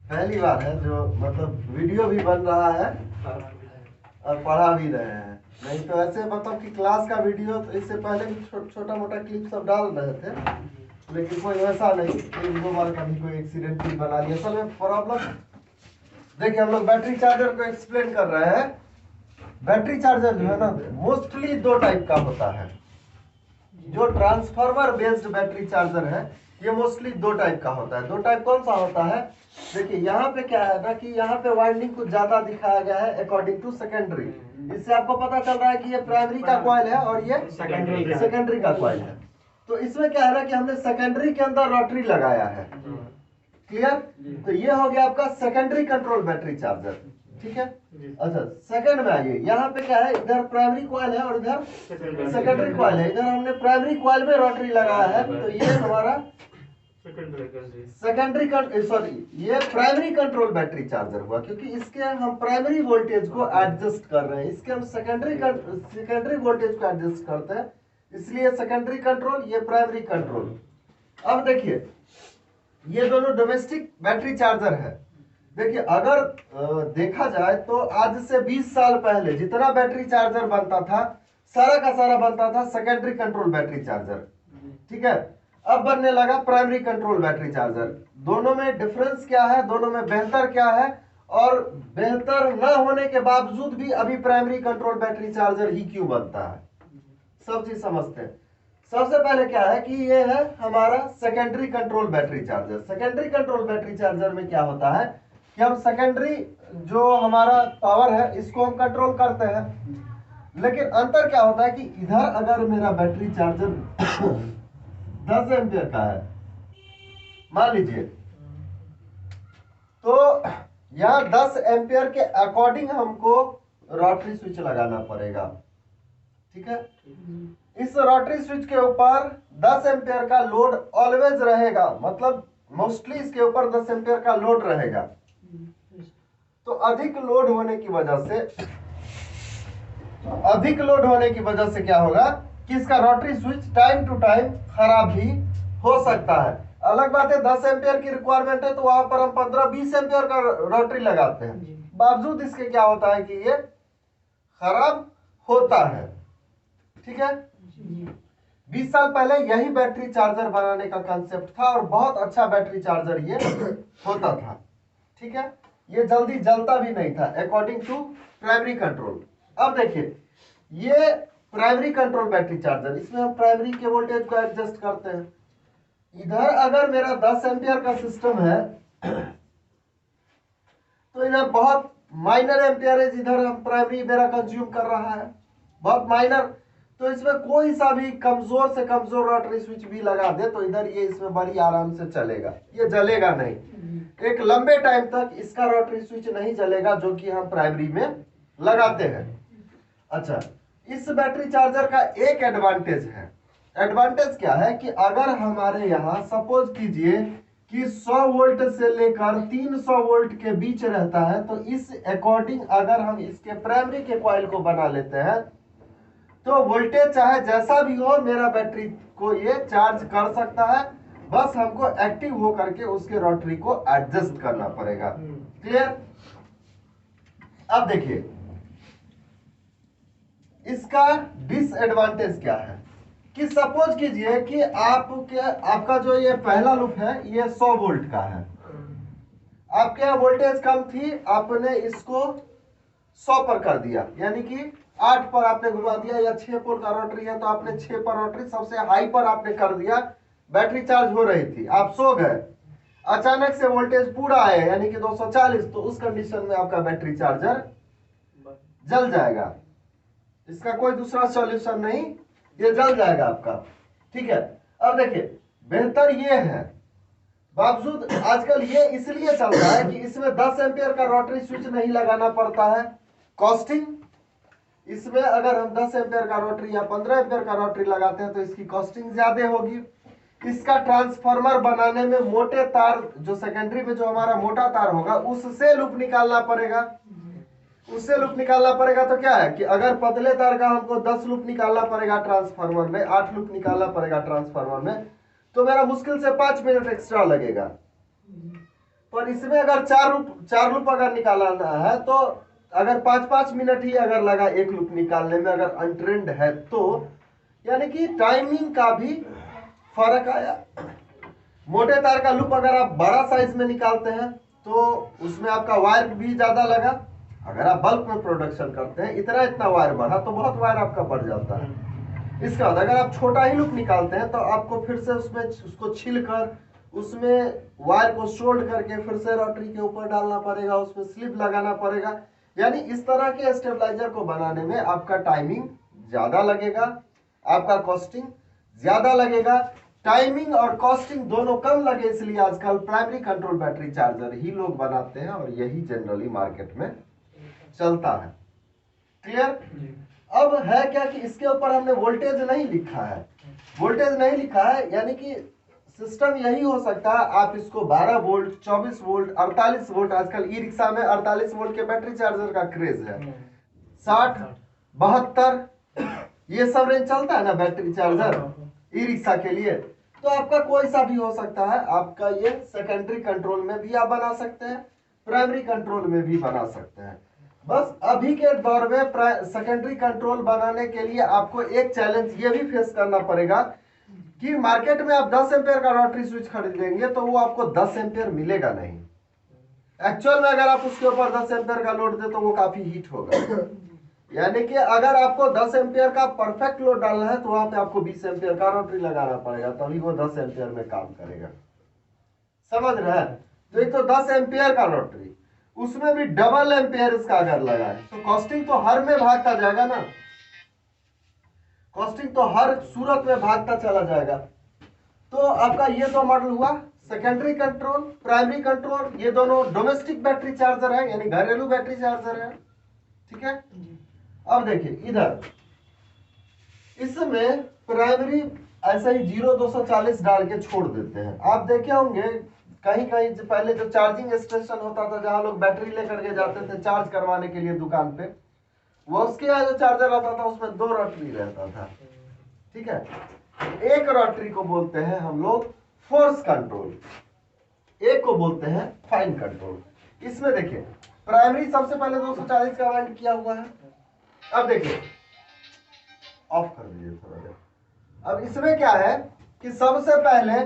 पहली बार है जो मतलब वीडियो भी बन रहा है और पढ़ा भी रहे हैं। नहीं तो ऐसे मतलब कि क्लास का वीडियो तो इससे पहले भी छोटा मोटा क्लिप सब डाल रहे थे, लेकिन कोई वैसा नहीं। एक दो बार कभी कोई एक्सीडेंट भी बना लिया। असल में प्रॉब्लम देखिए, हम लोग बैटरी चार्जर को एक्सप्लेन कर रहे हैं। बैटरी चार्जर जो है ना मोस्टली दो टाइप का होता है। जो ट्रांसफार्मर बेस्ड बैटरी चार्जर है ये मोस्टली दो टाइप का होता है। दो टाइप कौन सा होता है? देखिए यहाँ पे क्या है ना कि यहाँ पे वाइंडिंग कुछ ज्यादा दिखाया गया है अकॉर्डिंग टू सेकेंडरी। इससे आपको पता चल रहा है कि ये प्राइमरी का कॉइल है और ये सेकेंडरी का कॉइल है। तो इसमें क्या है ना कि हमने सेकेंडरी के अंदर रोटरी लगाया है। क्लियर? तो ये हो गया आपका सेकेंडरी कंट्रोल बैटरी चार्जर। ठीक है। अच्छा, सेकंड में आइए। यहाँ पे क्या है, इधर प्राइमरी कॉइल है और इधर सेकेंडरी कॉइल है। इधर हमने प्राइमरी कॉइल में रोटरी लगाया है, तो ये हमारा सेकेंडरी सॉरी ये प्राइमरी कंट्रोल बैटरी चार्जर हुआ, क्योंकि इसके हम प्राइमरी वोल्टेज को एडजस्ट कर रहे हैं, इसके हम सेकेंडरी वोल्टेज को एडजस्ट करते हैं, इसलिए सेकेंडरी कंट्रोल, ये प्राइमरी कंट्रोल। अब देखिए ये दोनों डोमेस्टिक बैटरी चार्जर है। देखिए अगर देखा जाए तो आज से 20 साल पहले जितना बैटरी चार्जर बनता था सारा का सारा बनता था सेकेंडरी कंट्रोल बैटरी चार्जर। ठीक है। अब बनने लगा प्राइमरी कंट्रोल बैटरी चार्जर। दोनों में डिफरेंस क्या है, दोनों में बेहतर क्या है, और बेहतर न होने के बावजूद भी अभी प्राइमरी कंट्रोल बैटरी चार्जर ही क्यों बनता है, सब चीज समझते हैं। सबसे पहले क्या है कि ये है हमारा secondary control battery charger. Secondary control battery charger में क्या होता है कि हम सेकेंडरी जो हमारा पावर है इसको हम कंट्रोल करते हैं, लेकिन अंतर क्या होता है कि इधर अगर मेरा बैटरी चार्जर 10 एम्पियर का है मान लीजिए, तो यहाँ 10 एम्पियर के अकॉर्डिंग हमको रोटरी स्विच लगाना पड़ेगा। ठीक है। इस रोटरी स्विच के ऊपर 10 एम्पियर का लोड ऑलवेज रहेगा, मतलब मोस्टली इसके ऊपर 10 एम्पियर का लोड रहेगा। तो अधिक लोड होने की वजह से क्या होगा कि इसका rotary switch time to time खराब भी हो सकता है। अलग बात है 10 एम्पियर की रिक्वायरमेंट है तो वहां पर हम 15-20 एम्पियर का रोटरी लगाते हैं, बावजूद इसके क्या होता है कि ये खराब होता है। ठीक है। 20 साल पहले यही बैटरी चार्जर बनाने का कंसेप्ट था और बहुत अच्छा बैटरी चार्जर ये होता था। ठीक है। ये जल्दी जलता भी नहीं था अकॉर्डिंग टू प्राइमरी कंट्रोल। अब देखिए ये प्राइमरी कंट्रोल बैटरी चार्जर, इसमें हम प्राइमरी के वोल्टेज को एडजस्ट करते हैं। इधर अगर मेरा 10 एम्पियर का सिस्टम है तो इधर बहुत माइनर एम्पियरेज इधर हम प्राइमरी मेरा कंज्यूम कर रहा है, बहुत माइनर। तो इसमें कोई सा भी कमजोर से कमजोर रोटरी स्विच भी लगा दे तो इधर ये इसमें बड़ी आराम से चलेगा, ये जलेगा नहीं। एक लंबे टाइम तक इसका रोटरी स्विच नहीं जलेगा जो कि हम प्राइमरी में लगाते हैं। अच्छा, इस बैटरी चार्जर का एक एडवांटेज है। एडवांटेज क्या है कि अगर हमारे यहाँ सपोज कीजिए कि 100 वोल्ट से लेकर 300 वोल्ट के बीच रहता है, तो इस अकॉर्डिंग अगर हम इसके प्राइमरी के कॉइल को बना लेते हैं तो वोल्टेज चाहे जैसा भी हो मेरा बैटरी को ये चार्ज कर सकता है, बस हमको एक्टिव हो करके उसके रोटरी को एडजस्ट करना पड़ेगा। क्लियर? अब देखिए इसका डिसएडवांटेज क्या है कि सपोज कीजिए कि आपका जो ये पहला लूप है ये 100 वोल्ट का है, आपके यहाँ वोल्टेज कम थी, आपने इसको 100 पर कर दिया, यानी कि 8 पर आपने घुमा दिया, या 6 पोल का रोटरी है तो आपने 6 पर रोटरी सबसे हाई पर आपने कर दिया। बैटरी चार्ज हो रही थी, आप सो गए, अचानक से वोल्टेज पूरा आया यानी कि 240, तो उस कंडीशन में आपका बैटरी चार्जर जल जाएगा। इसका कोई दूसरा सॉल्यूशन नहीं, ये जल जाएगा आपका। ठीक है। अब देखिए बेहतर ये है, बावजूद आजकल ये इसलिए चल रहा है कि इसमें 10 एम्पियर का रोटरी स्विच नहीं लगाना पड़ता है, कॉस्टिंग। इसमें अगर हम 10 एम्पियर का रोटरी या 15 एम्पियर का रोटरी लगाते हैं तो इसकी कॉस्टिंग ज्यादा होगी। इसका ट्रांसफार्मर बनाने में मोटे तार, जो सेकेंडरी में जो हमारा मोटा तार होगा उससे लूप निकालना पड़ेगा, तो क्या है कि अगर पतले तार का हमको 10 लूप निकालना पड़ेगा ट्रांसफार्मर में, 8 लूप निकालना पड़ेगा ट्रांसफार्मर में, तो मेरा मुश्किल से 5 मिनट एक्स्ट्रा लगेगा। पर इसमें अगर चार लूप अगर निकालना है तो अगर 5-5 मिनट ही अगर लगा एक लूप निकालने में, अगर अनट्रेंड है तो, यानी कि टाइमिंग का भी फर्क आया। मोटे तार का लूप अगर आप बड़ा साइज में निकालते हैं तो उसमें आपका वायर भी ज्यादा लगा। अगर आप बल्क में प्रोडक्शन करते हैं, इतना वायर बढ़ा तो बहुत वायर आपका बढ़ जाता है। इसके बाद अगर आप छोटा ही लूप निकालते हैं तो आपको फिर से उसमें उसको छिलकर उसमें वायर को सोल्ड करके फिर से रोटरी के ऊपर डालना पड़ेगा, उसमें स्लिप लगाना पड़ेगा। यानी इस तरह के स्टेबलाइजर को बनाने में आपका टाइमिंग ज्यादा लगेगा, आपका कॉस्टिंग ज्यादा लगेगा। टाइमिंग और कॉस्टिंग दोनों कम लगे, इसलिए आजकल प्राइमरी कंट्रोल बैटरी चार्जर ही लोग बनाते हैं और यही जनरली मार्केट में चलता है। क्लियर? अब है क्या कि इसके ऊपर हमने वोल्टेज नहीं लिखा है, वोल्टेज नहीं लिखा है, यानी कि सिस्टम यही हो सकता है आप इसको 12 वोल्ट, 24 वोल्ट, 48 वोल्ट, आजकल ई रिक्शा में 48 वोल्ट के बैटरी चार्जर का क्रेज है, 60, 72 ये सब रेंज चलता है ना बैटरी चार्जर ई रिक्शा के लिए। तो आपका कोई सा भी हो सकता है, आपका ये सेकेंडरी कंट्रोल में भी आप बना सकते हैं, प्राइमरी कंट्रोल में भी बना सकते हैं। बस अभी के दौर में सेकेंडरी कंट्रोल बनाने के लिए आपको एक चैलेंज ये भी फेस करना पड़ेगा कि मार्केट में आप 10 एम्पेयर का रोटरी स्विच खरीदेंगे तो वो आपको 10 एम्पेयर मिलेगा नहीं। एक्चुअल में अगर आप उसके ऊपर 10 एम्पेयर का लोड दे तो वो काफी हीट होगा। यानी कि अगर आपको 10 एम्पेयर का परफेक्ट लोड डालना है तो वहां पे आपको 20 एम्पेयर का रोटरी लगाना पड़ेगा, तभी वो 10 एम्पेयर में काम करेगा। समझ रहे हैं? तो एक तो 10 एम्पेयर का रोटरी, उसमें भी डबल एम्पेयर इसका अगर लगा है तो कॉस्टिंग तो हर में भागता जाएगा ना, कॉस्टिंग तो हर सूरत में भागता चला जाएगा। तो आपका ये तो मॉडल हुआ सेकेंडरी कंट्रोल, प्राइमरी कंट्रोल, ये दोनों डोमेस्टिक बैटरी चार्जर है यानी घरेलू बैटरी चार्जर है। ठीक है? अब देखिए इधर इसमें प्राइमरी ऐसा ही 0-240 डाल के छोड़ देते हैं। आप देखे होंगे कहीं कहीं पहले जो चार्जिंग स्टेशन होता था जहां लोग बैटरी लेकर के जाते थे चार्ज करवाने के लिए दुकान पे, वो उसके यहाँ जो चार्जर रहता था उसमें 2 रोटरी रहता था। ठीक है? एक रोटरी को बोलते हैं हम लोग फोर्स कंट्रोल, एक को बोलते हैं फाइन कंट्रोल। इसमें देखिए प्राइमरी सबसे पहले 240 का वाइंड किया हुआ है। अब देखिए ऑफ कर दीजिए थोड़ा देर। अब इसमें क्या है कि सबसे पहले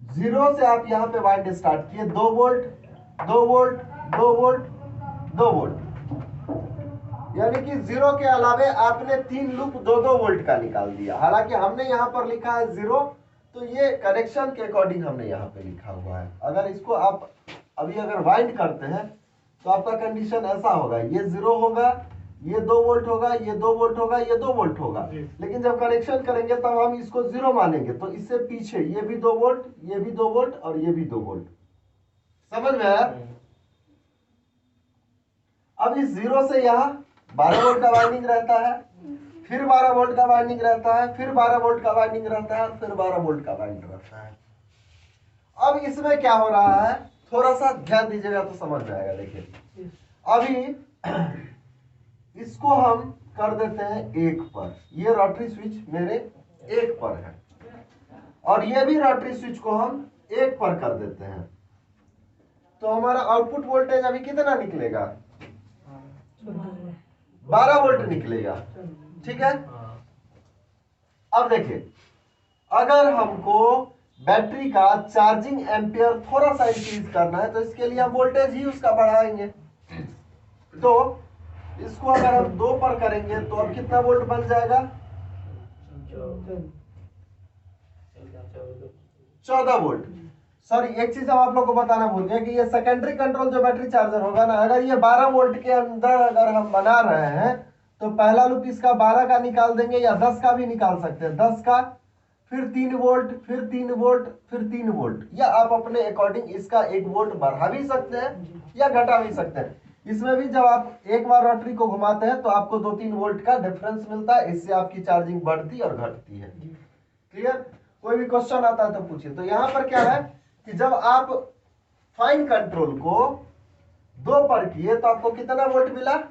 0 से आप यहां पे वाइंड स्टार्ट किए, 2 वोल्ट 2 वोल्ट 2 वोल्ट 2 वोल्ट, यानी कि 0 के अलावे आपने 3 लूप 2-2 वोल्ट का निकाल दिया। हालांकि हमने यहां पर लिखा है 0, तो ये कनेक्शन के अकॉर्डिंग हमने यहाँ पे लिखा हुआ है। अगर इसको आप अभी अगर वाइंड करते हैं तो आपका कंडीशन ऐसा होगा, ये 0 होगा, ये 2 वोल्ट होगा, ये 2 वोल्ट होगा, ये 2 वोल्ट होगा। लेकिन जब कनेक्शन करेंगे तब हम इसको 0 मानेंगे, तो इससे पीछे ये भी 2 वोल्ट, ये भी 2 वोल्ट और ये भी 2 वोल्ट। समझ में आया? अब इस 0 से यहाँ 12 वोल्ट का वाइंडिंग रहता है, फिर 12 वोल्ट का वाइंडिंग रहता है, फिर 12 वोल्ट का वाइंडिंग रहता है, फिर 12 वोल्ट का वाइंडिंग रहता है। अब इसमें क्या हो रहा है थोड़ा सा ध्यान दीजिएगा तो समझ जाएगा। देखिए अभी इसको हम कर देते हैं 1 पर, ये रोटरी स्विच मेरे 1 पर है, और ये भी रोटरी स्विच को हम 1 पर कर देते हैं, तो हमारा आउटपुट वोल्टेज अभी कितना निकलेगा? 12 वोल्ट निकलेगा। ठीक है? अब देखिए अगर हमको बैटरी का चार्जिंग एम्पियर थोड़ा सा इंक्रीज करना है तो इसके लिए हम वोल्टेज ही उसका बढ़ाएंगे। तो इसको अगर हम 2 पर करेंगे तो अब कितना वोल्ट बन जाएगा? 14 वोल्ट। सॉरी एक चीज हम आप लोग को बताना भूल गए कि ये सेकेंडरी कंट्रोल जो बैटरी चार्जर होगा ना, अगर ये 12 वोल्ट के अंदर अगर हम बना रहे हैं तो पहला लूप इसका 12 का निकाल देंगे या 10 का भी निकाल सकते हैं, 10 का, फिर 3 वोल्ट, फिर 3 वोल्ट, फिर 3 वोल्ट, या आप अपने अकॉर्डिंग इसका 1 वोल्ट बढ़ा भी सकते हैं या घटा भी सकते हैं। इसमें भी जब आप एक बार रोटरी को घुमाते हैं तो आपको 2-3 वोल्ट का डिफरेंस मिलता है, इससे आपकी चार्जिंग बढ़ती और घटती है। क्लियर? कोई भी क्वेश्चन आता है तो पूछिए। तो यहां पर क्या है कि जब आप फाइन कंट्रोल को 2 पर किए तो आपको कितना वोल्ट मिला?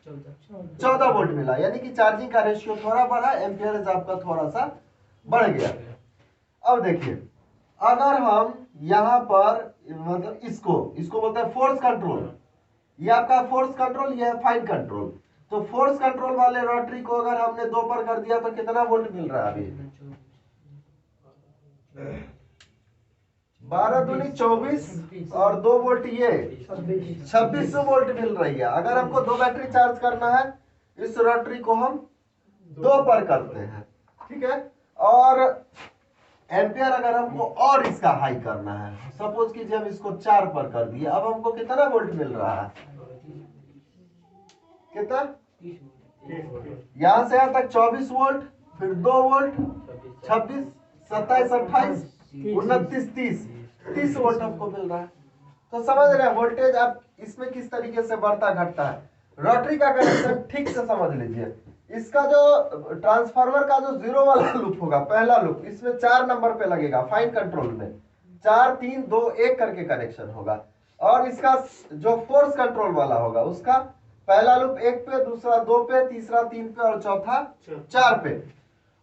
14 वोल्ट मिला, यानी कि चार्जिंग का रेशियो थोड़ा बढ़ा, एम्पियरेज आपका थोड़ा सा बढ़ गया। अब देखिए अगर हम यहाँ पर मतलब इसको बोलते हैं फोर्स कंट्रोल, ये आपका फोर्स कंट्रोल, ये है फाइन कंट्रोल। तो फोर्स कंट्रोल वाले रोटरी को अगर हमने 2 पर कर दिया तो कितना वोल्ट मिल रहा है अभी? 12 दूनी 24 और 2 वोल्ट, ये 2600 वोल्ट मिल रही है। अगर हमको 2 बैटरी चार्ज करना है, इस रोटरी को हम 2 पर करते हैं, ठीक है। और एम्पियर अगर हमको और इसका हाई करना है, सपोज कीजिए हम इसको 4 पर कर दिए, अब हमको कितना वोल्ट मिल रहा है? कितना? यहां से यहां तक 24 वोल्ट, फिर 2 वोल्ट, 26, 27, 28, 29, 30 वोल्ट हमको मिल रहा है। तो समझ रहे हैं वोल्टेज आप इसमें किस तरीके से बढ़ता घटता है। रोटरी का कनेक्शन ठीक से समझ लीजिए। इसका जो ट्रांसफार्मर का जो 0 वाला लूप होगा, पहला लूप, इसमें 4 नंबर पे लगेगा फाइन कंट्रोल में, 4 3 2 1 करके कनेक्शन होगा। और इसका जो फोर्स कंट्रोल वाला होगा, उसका पहला लूप 1 पे, दूसरा 2 पे, तीसरा 3 पे और चौथा 4 पे।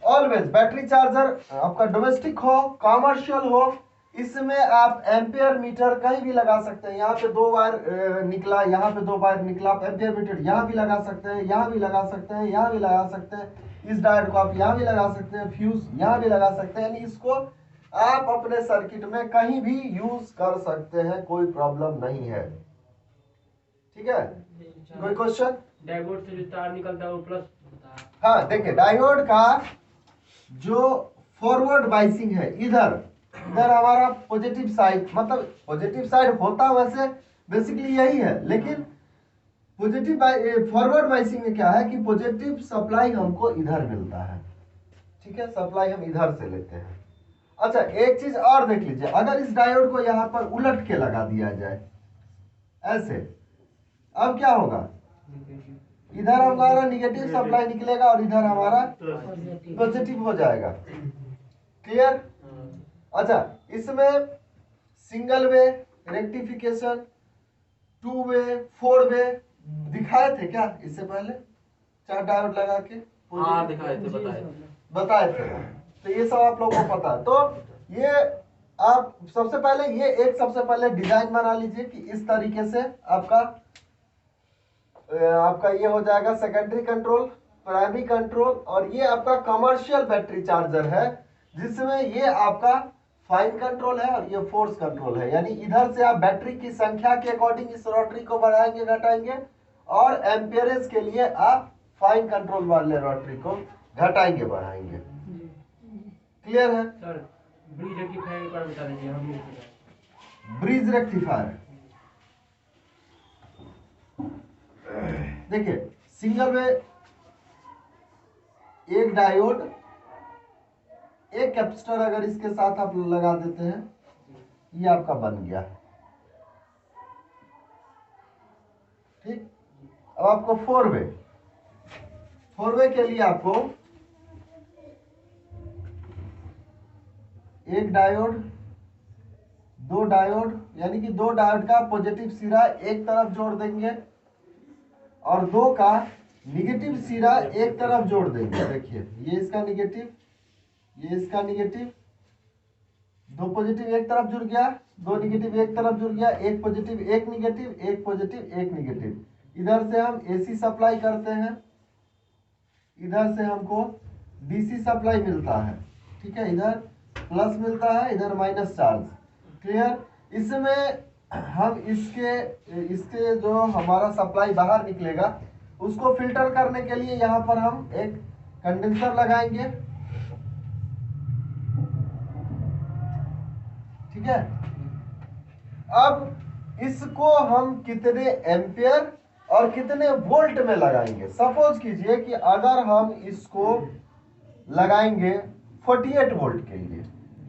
ऑलवेज बैटरी चार्जर आपका डोमेस्टिक हो, कॉमर्शियल हो, इसमें आप एम्पियर मीटर कहीं भी लगा सकते हैं। यहाँ पे 2 वायर निकला, यहाँ पे 2 वायर निकला, आप एम्पियर मीटर यहाँ भी लगा सकते हैं, यहाँ भी लगा सकते हैं, यहाँ भी लगा सकते हैं। इस डायोड को आप यहाँ भी लगा सकते हैं, फ्यूज यहाँ भी लगा सकते हैं। यानी इसको आप अपने सर्किट में कहीं भी यूज कर सकते हैं, कोई प्रॉब्लम नहीं है, ठीक है। कोई क्वेश्चन? डायोड से जो तार निकलता है वो प्लस होता है। हाँ देखिए, डायोड का जो फॉरवर्ड बाइसिंग है, इधर हमारा पॉजिटिव साइड, मतलब पॉजिटिव साइड होता वैसे बेसिकली यही है, लेकिन पॉजिटिव फॉरवर्ड बाइसिंग में क्या है कि पॉजिटिव सप्लाई हमको इधर मिलता है, ठीक है, सप्लाई हम इधर से लेते हैं। अच्छा एक चीज और देख लीजिए, अगर इस डायोड को यहाँ पर उलट के लगा दिया जाए ऐसे, अब क्या होगा? इधर हमारा निगेटिव सप्लाई निकलेगा और इधर हमारा पॉजिटिव हो जाएगा। क्लियर? अच्छा, इसमें सिंगल वे, रेक्टिफिकेशन, 2 वे, 4 वे दिखाए थे क्या इससे पहले? 4 डायोड लगा के हाँ दिखाए थे, बताए थे। तो ये सब आप लोगों को पता है। तो ये आप सबसे पहले सबसे पहले डिजाइन बना लीजिए कि इस तरीके से आपका ये हो जाएगा सेकेंडरी कंट्रोल, प्राइमरी कंट्रोल, और ये आपका कमर्शियल बैटरी चार्जर है, जिसमें ये आपका फाइन कंट्रोल है और ये फोर्स कंट्रोल है। यानी इधर से आप बैटरी की संख्या के अकॉर्डिंग इस रोटरी को बढ़ाएंगे घटाएंगे, और एम्पियरेज के लिए आप फाइन कंट्रोल वाले रोटरी को घटाएंगे बढ़ाएंगे। क्लियर है सर? ब्रिज रेक्टिफायर एक बार बता दीजिए हम। ब्रिज रेक्टिफायर देखिए, सिंगल में एक डायोड, एक कैपेसिटर अगर इसके साथ आप लगा देते हैं, ये आपका बन गया, ठीक। अब आपको 4 वे के लिए आपको एक डायोड, 2 डायोड, यानी कि 2 डायोड का पॉजिटिव सिरा एक तरफ जोड़ देंगे और 2 का निगेटिव सिरा एक तरफ जोड़ देंगे। देखिए, ये इसका निगेटिव, ये इसका निगेटिव, 2 पॉजिटिव एक तरफ जुड़ गया, 2 निगेटिव एक तरफ जुड़ गया, 1 पॉजिटिव 1 निगेटिव, 1 पॉजिटिव 1 निगेटिव। इधर से हम एसी सप्लाई करते हैं, इधर से हमको डीसी सप्लाई मिलता है, ठीक है। इधर प्लस मिलता है, इधर माइनस चार्ज। क्लियर? इसमें हम इसके जो हमारा सप्लाई बाहर निकलेगा उसको फिल्टर करने के लिए यहाँ पर हम एक कंडेंसर लगाएंगे, ठीक है। अब इसको हम कितने एम्पियर और कितने वोल्ट में लगाएंगे? सपोज कीजिए कि अगर हम इसको लगाएंगे 48 वोल्ट के लिए,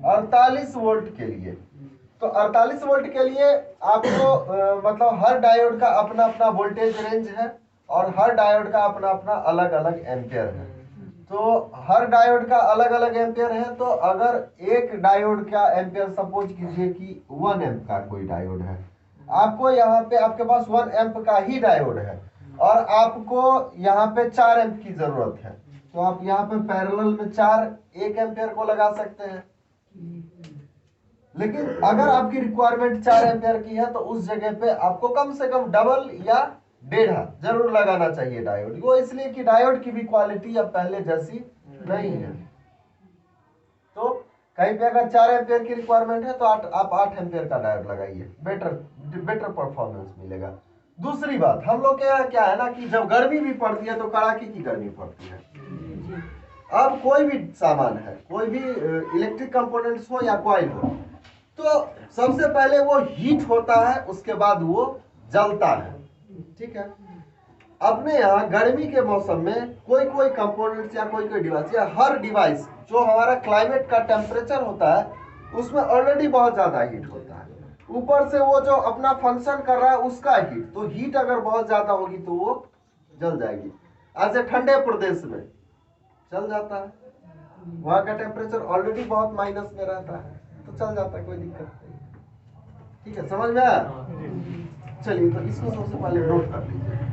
48 वोल्ट के लिए, तो 48 वोल्ट के लिए आपको मतलब हर डायोड का अपना अपना वोल्टेज रेंज है और हर डायोड का अपना अपना अलग अलग एम्पियर है। तो हर डायोड का अलग अलग एम्पियर है, तो अगर एक डायोड का एम्पियर सपोज कीजिए कि 1 एम्प का कोई डायोड है, आपको यहाँ पे आपके पास 1 एम्प का ही डायोड है और आपको यहाँ पे 4 एम्प की जरूरत है, तो आप यहाँ पे पैरेलल में 4 1 एम्पियर को लगा सकते हैं। लेकिन अगर आपकी रिक्वायरमेंट 4 एम्पियर की है तो उस जगह पे आपको कम से कम डबल या 1.5 जरूर लगाना चाहिए डायोड। वो इसलिए कि डायोड की भी क्वालिटी अब पहले जैसी नहीं है। तो कहीं पे अगर 4 एम्पियर की रिक्वायरमेंट है तो आप 8 एम्पियर का डायोड लगाइए, बेटर परफॉर्मेंस मिलेगा। दूसरी बात, हम लोग के यहाँ क्या है ना कि जब गर्मी भी पड़ती है तो कड़ाके की गर्मी पड़ती है। अब कोई भी सामान है, कोई भी इलेक्ट्रिक कंपोनेंट्स हो या कॉइल हो, तो सबसे पहले वो हीट होता है, उसके बाद वो जलता है। ठीक है, अपने यहाँ गर्मी के मौसम में कोई कोई कंपोनेंट्स या कोई कोई डिवाइस या हर डिवाइस जो हमारा क्लाइमेट का टेम्परेचर होता है उसमें ऑलरेडी बहुत ज्यादा हीट होता है, ऊपर से वो जो अपना फंक्शन कर रहा है उसका हीट, तो हीट अगर बहुत ज्यादा होगी तो वो जल जाएगी। ऐसे ठंडे प्रदेश में चल जाता है, वहां का टेम्परेचर ऑलरेडी बहुत माइनस में रहता है, तो चल जाता है, कोई दिक्कत नहीं। ठीक है, समझ में आया? चलिए, तो इसको सबसे पहले नोट कर लीजिए।